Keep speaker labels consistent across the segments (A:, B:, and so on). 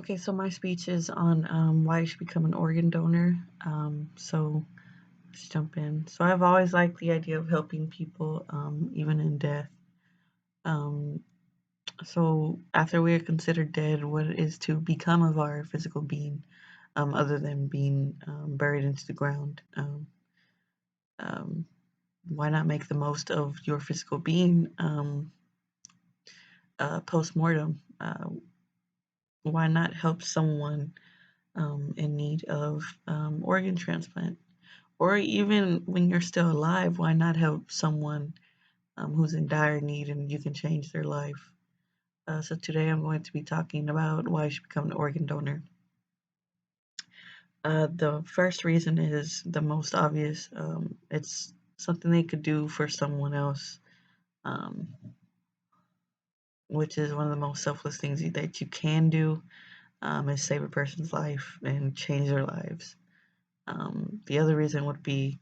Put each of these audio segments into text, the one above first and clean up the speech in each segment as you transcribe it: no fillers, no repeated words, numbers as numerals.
A: Okay, so my speech is on why you should become an organ donor. So let's jump in. So I've always liked the idea of helping people, even in death. Um, so after we are considered dead, what is to become of our physical being, other than being buried into the ground? Um, why not make the most of your physical being post mortem? Why not help someone in need of organ transplant? Or even when you're still alive, why not help someone who's in dire need and you can change their life? So today I'm going to be talking about why you should become an organ donor. The first reason is the most obvious. It's something they could do for someone else, um, which is one of the most selfless things that you can do, is save a person's life and change their lives. The other reason would be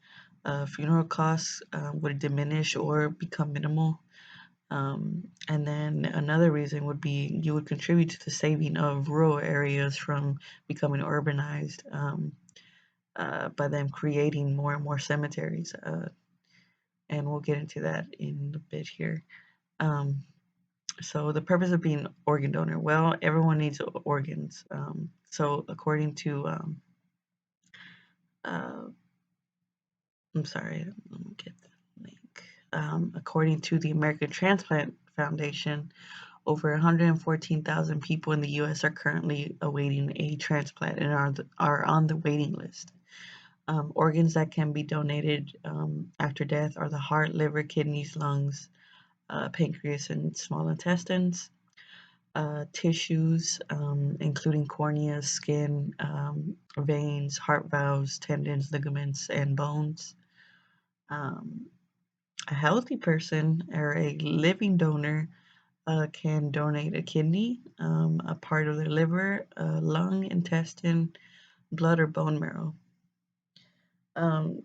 A: funeral costs would diminish or become minimal. And then another reason would be you would contribute to the saving of rural areas from becoming urbanized by them creating more and more cemeteries. And we'll get into that in a bit here. Um, so the purpose of being an organ donor, well, everyone needs organs. So according to, uh, I'm sorry, let me get the link. According to the American Transplant Foundation, over 114,000 people in the U.S. are currently awaiting a transplant and are on the waiting list. Organs that can be donated after death are the heart, liver, kidneys, lungs, pancreas, and small intestines. Tissues, including cornea, skin, veins, heart valves, tendons, ligaments, and bones. Um, a healthy person or a living donor can donate a kidney, a part of their liver, a lung, intestine, blood, or bone marrow. Um,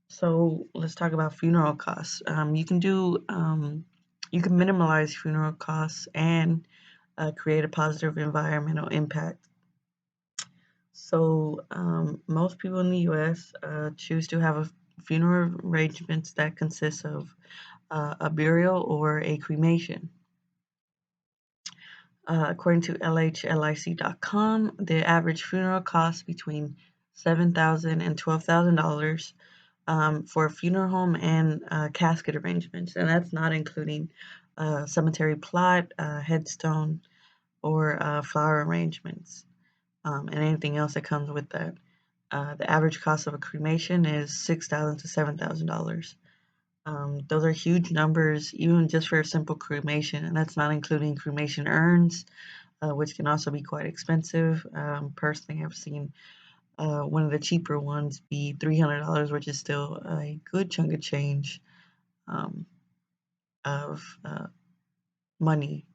A: so let's talk about funeral costs. You can minimize funeral costs and create a positive environmental impact. So most people in the U.S. Choose to have a funeral arrangements that consists of a burial or a cremation. According to LHLIC.com, the average funeral costs between $7,000 and $12,000 for a funeral home and casket arrangements, and that's not including cemetery plot, headstone, or flower arrangements, and anything else that comes with that. The average cost of a cremation is $6,000 to $7,000. Those are huge numbers, even just for a simple cremation, and that's not including cremation urns, which can also be quite expensive. Personally, I've seen one of the cheaper ones be $300, which is still a good chunk of change um, of money.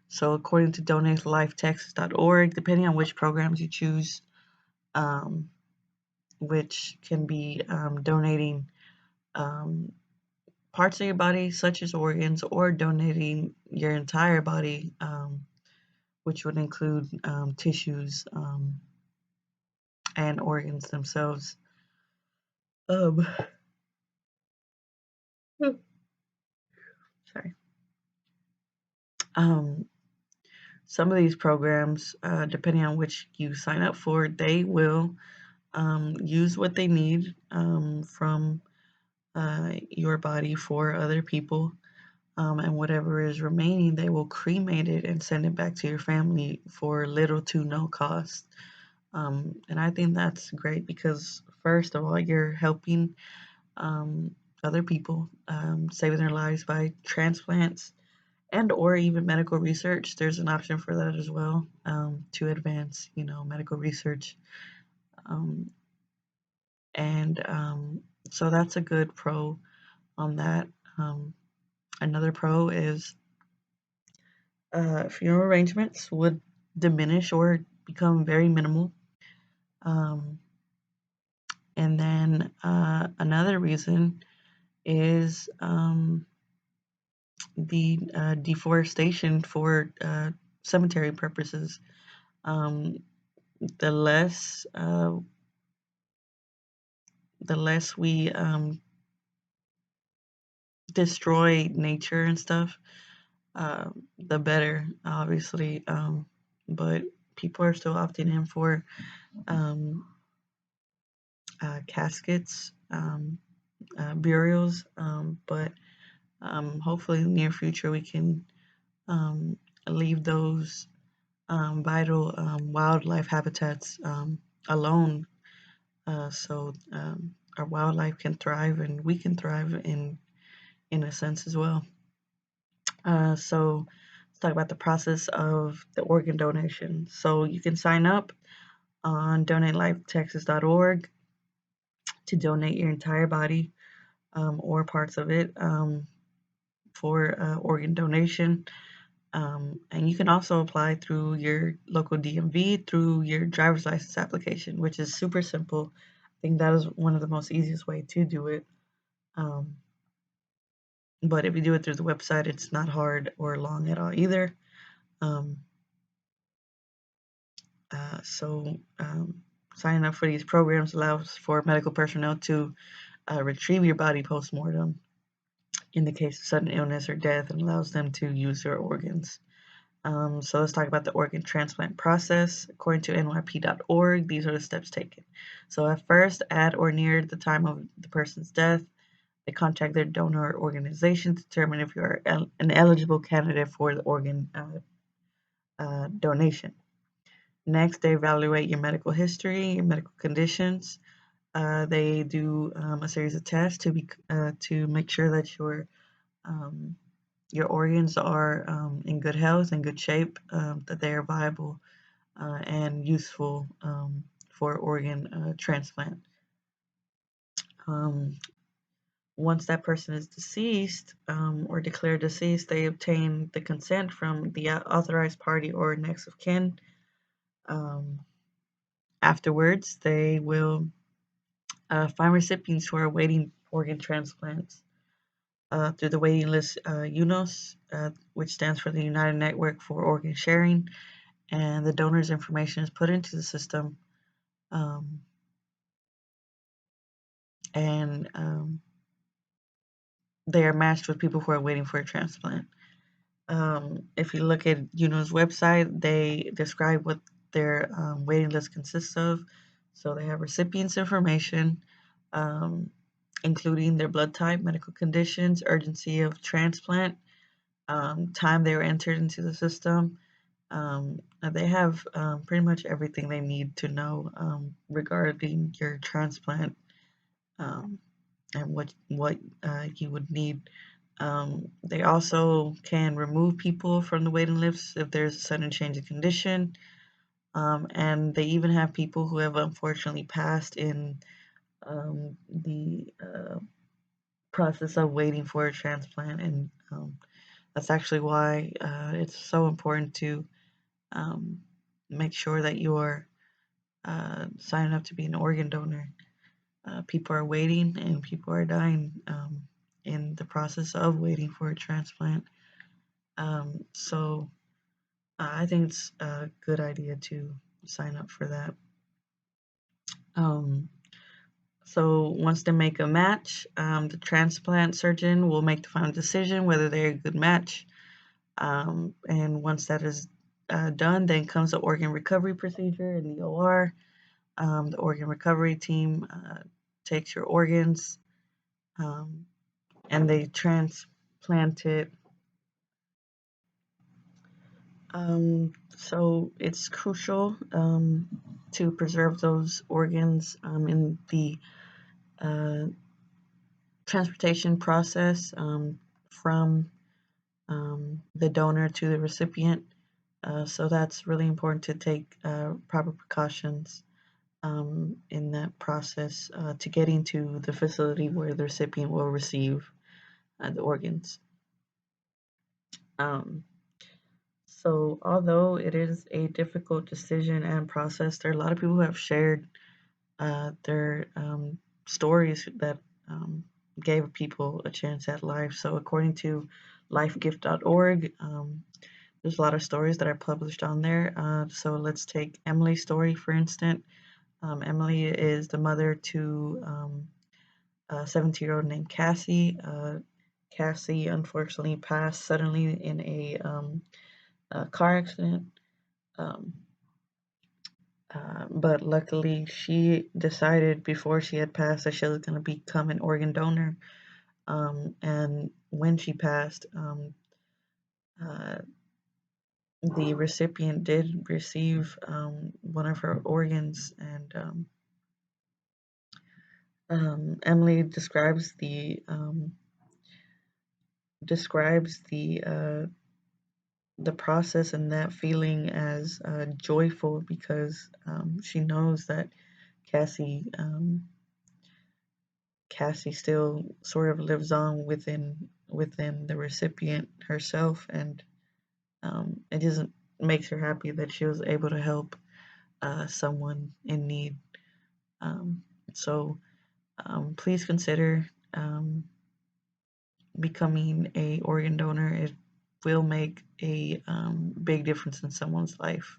A: So, according to DonateLifeTexas.org, depending on which programs you choose, um, which can be donating um, parts of your body, such as organs, or donating your entire body, which would include tissues and organs themselves. Um, sorry. Um, some of these programs, depending on which you sign up for, they will use what they need from your body for other people. And whatever is remaining, they will cremate it and send it back to your family for little to no cost. And I think that's great because, first of all, you're helping um, other people, saving their lives by transplants and or even medical research. There's an option for that as well, to advance, medical research. Um, and so that's a good pro on that. Um, Another pro is funeral arrangements would diminish or become very minimal. Um, and then another reason is the deforestation for cemetery purposes. Um, the less we destroy nature and stuff, the better, obviously. But people are still opting in for um, caskets, burials, but hopefully in the near future we can um, leave those vital wildlife habitats alone, so our wildlife can thrive and we can thrive in a sense as well. So let's talk about the process of the organ donation. So you can sign up on donatelifetexas.org to donate your entire body or parts of it for organ donation. And you can also apply through your local DMV through your driver's license application, which is super simple. I think that is one of the most easiest way to do it. Um, but if you do it through the website, it's not hard or long at all either. Um, so signing up for these programs allows for medical personnel to retrieve your body post-mortem in the case of sudden illness or death and allows them to use your organs. So let's talk about the organ transplant process. According to NYP.org, these are the steps taken. So at first, at or near the time of the person's death, they contact their donor organization to determine if you are an eligible candidate for the organ donation. Next, they evaluate your medical history, your medical conditions. They do a series of tests to make sure that um, your organs are in good health and good shape, that they are viable and useful for organ transplant. Um, Once that person is deceased or declared deceased, they obtain the consent from the authorized party or next of kin. Um, Afterwards, they will find recipients who are awaiting organ transplants through the waiting list UNOS, which stands for the United Network for Organ Sharing, and the donor's information is put into the system, um, and they are matched with people who are waiting for a transplant. If you look at UNO's website, they describe what their waiting list consists of. So they have recipients' information, um, including their blood type, medical conditions, urgency of transplant, time they were entered into the system. They have pretty much everything they need to know regarding your transplant, um, and what you would need. They also can remove people from the waiting list if there's a sudden change of condition. And they even have people who have unfortunately passed in the process of waiting for a transplant. And that's actually why it's so important to um, make sure that you're signing up to be an organ donor. People are waiting and people are dying in the process of waiting for a transplant. So I think it's a good idea to sign up for that. Um, so once they make a match, the transplant surgeon will make the final decision whether they're a good match. And once that is done, then comes the organ recovery procedure in the OR. The organ recovery team takes your organs um, and they transplant it. So it's crucial to preserve those organs in the uh, transportation process from the donor to the recipient. So that's really important to take proper precautions in that process to getting to the facility where the recipient will receive the organs. Um, so, although it is a difficult decision and process, there are a lot of people who have shared their stories that gave people a chance at life. So, according to lifegift.org, There's a lot of stories that are published on there. So let's take Emily's story, for instance. Emily is the mother to a 17-year-old named Cassie. Cassie unfortunately passed suddenly in a car accident. Um, but luckily, she decided before she had passed that she was going to become an organ donor. And when she passed, uh, the recipient did receive one of her organs, and Emily describes the process and that feeling as joyful because she knows that Cassie Cassie still sort of lives on within the recipient herself, and it just makes her happy that she was able to help someone in need. Um, so please consider becoming a organ donor. It will make a big difference in someone's life.